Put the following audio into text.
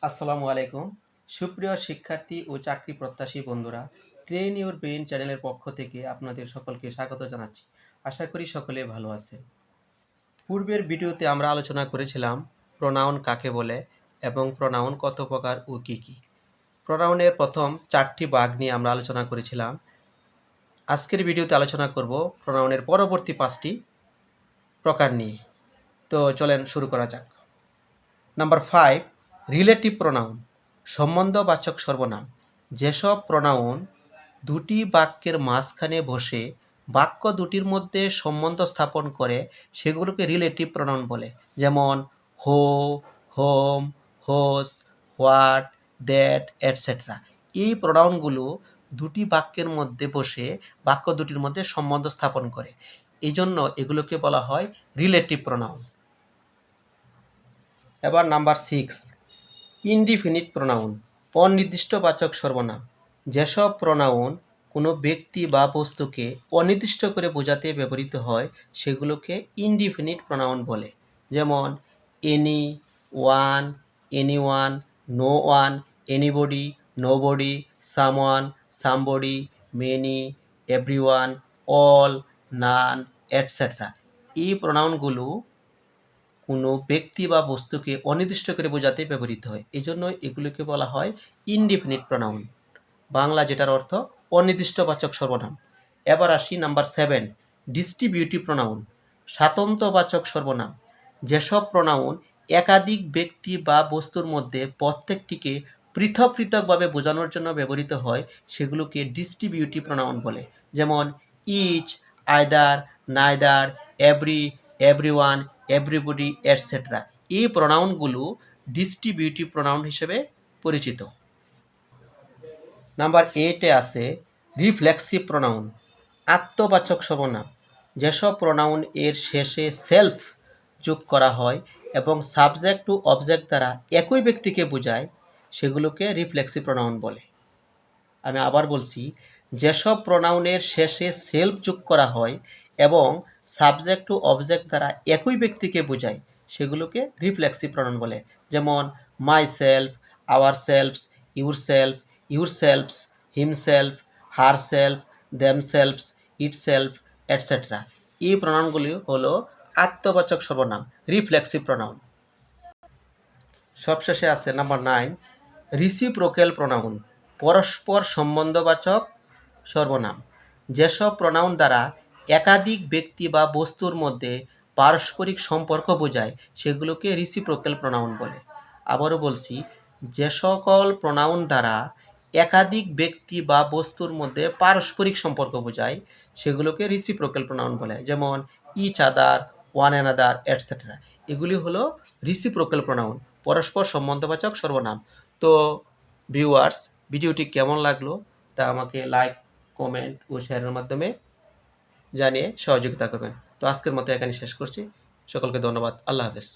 আসসালামু আলাইকুম। সুপ্রিয় শিক্ষার্থী ও চাকরি প্রত্যাশী বন্ধুরা, ট্রেন ইউর ব্রেইন চ্যানেলের পক্ষ থেকে আপনাদের সকলকে স্বাগত জানাচ্ছি। আশা করি সকলে ভালো আছেন। পূর্বের ভিডিওতে আমরা আলোচনা করেছিলাম প্রোনাউন কাকে বলে এবং প্রোনাউন কত প্রকার ও কী কী। প্রোনাউনের প্রথম 4টি ভাগ নিয়ে আমরা আলোচনা করেছিলাম। আজকের ভিডিওতে আলোচনা করব প্রোনাউনের পরবর্তী 5টি প্রকার নিয়ে। তো চলেন শুরু করা যাক। নাম্বার 5, রিলেটিভ প্রোনাউন, সম্বন্ধবাচক সর্বনাম। যেসব প্রোনাউন দুটি বাক্যের মাঝখানে বসে বাক্য দুটির মধ্যে সম্বন্ধ স্থাপন করে সেগুলোকে রিলেটিভ প্রোনাউন বলে। যেমন হো, home, hose, what, that, etcetera. এই প্রোনাউনগুলো দুটি বাক্যের মধ্যে বসে বাক্য দুটির মধ্যে সম্বন্ধ স্থাপন করে, এই জন্য এগুলোকে বলা হয় রিলেটিভ প্রোনাউন। এবার নাম্বার 6, ইনডিফিনিট প্রোনাউন, অনির্দিষ্টবাচক সর্বনাম। যেসব প্রোনাউন কোনো ব্যক্তি বা বস্তুকে অনির্দিষ্ট করে বোঝাতে ব্যবহৃত হয় সেগুলোকে ইনডিফিনিট প্রোনাউন বলে। যেমন any, one, anyone, no one, anybody, nobody, someone, somebody, many, everyone, all, none, etcetera. এই প্রোনাউনগুলো কোনো ব্যক্তি বা বস্তুকে অনির্দিষ্ট করে বোঝাতে ব্যবহৃত হয়, এই জন্য এগুলোকে বলা হয় ইনডিফিনিট প্রোনাউন, বাংলা যেটার অর্থ অনির্দিষ্টবাচক সর্বনাম। এবার আসি নাম্বার 7, ডিস্ট্রিবিউটিভ প্রোনাউন, স্বাতন্ত্র্যবাচক সর্বনাম। যেসব প্রোনাউন একাধিক ব্যক্তি বা বস্তুর মধ্যে প্রত্যেকটিকে পৃথক পৃথকভাবে বোঝানোর জন্য ব্যবহৃত হয় সেগুলোকে ডিস্ট্রিবিউটিভ প্রোনাউন বলে। যেমন each, either, neither, every, everyone, everybody, etcetera. এই প্রোনাউনগুলো ডিস্ট্রিবিউটিভ প্রোনাউন হিসেবে পরিচিত। নাম্বার 8-এ আছে রিফ্লেক্সিভ প্রোনাউন, আত্মবাচক সর্বনাম। যেসব প্রোনাউন এর শেষে সেলফ যোগ করা হয় এবং সাবজেক্ট টু অবজেক্ট দ্বারা একই ব্যক্তিকে বোঝায় সেগুলোকে রিফ্লেক্সিভ প্রোনাউন বলে। আমি আবার বলছি, যেসব প্রোনাউনের শেষে সেলফ যোগ করা হয় এবং সাবজেক্ট টু অবজেক্ট দ্বারা একই ব্যক্তিকে বোঝায় সেগুলোকে রিফ্লেক্সিভ প্রোনাউন বলে। যেমন myself, ourselves, yourself, yourselves, himself, herself, themselves, itself, etcetera. এই প্রোনাউনগুলি হলো আত্মবাচক সর্বনাম, রিফ্লেক্সিভ প্রোনাউন। সবশেষে আছে নাম্বার 9, রিসিপ্রোক্যাল প্রোনাউন, পরস্পর সম্বন্ধবাচক সর্বনাম। যেসব প্রোনাউন দ্বারা একাধিক ব্যক্তি বা বস্তুর মধ্যে পারস্পরিক সম্পর্ক বোঝায় সেগুলোকে রিসিপ্রোক্যাল প্রোনাউন বলে। আবারও বলছি, যে সকল প্রোনাউন দ্বারা একাধিক ব্যক্তি বা বস্তুর মধ্যে পারস্পরিক সম্পর্ক বোঝায় সেগুলোকে রিসিপ্রোক্যাল প্রোনাউন বলে। যেমন each other, one another, etcetera. এগুলি হলো রিসিপ্রোক্যাল প্রোনাউন, পরস্পর সম্বন্ধবাচক সর্বনাম। তো ভিউয়ার্স, ভিডিওটি কেমন লাগলো তা আমাকে লাইক, কমেন্ট ও শেয়ারের মাধ্যমে জানিয়ে সহযোগিতা করবেন। তো আজকের মতো এখানে শেষ করছি। সকলকে ধন্যবাদ। আল্লাহ হাফেজ।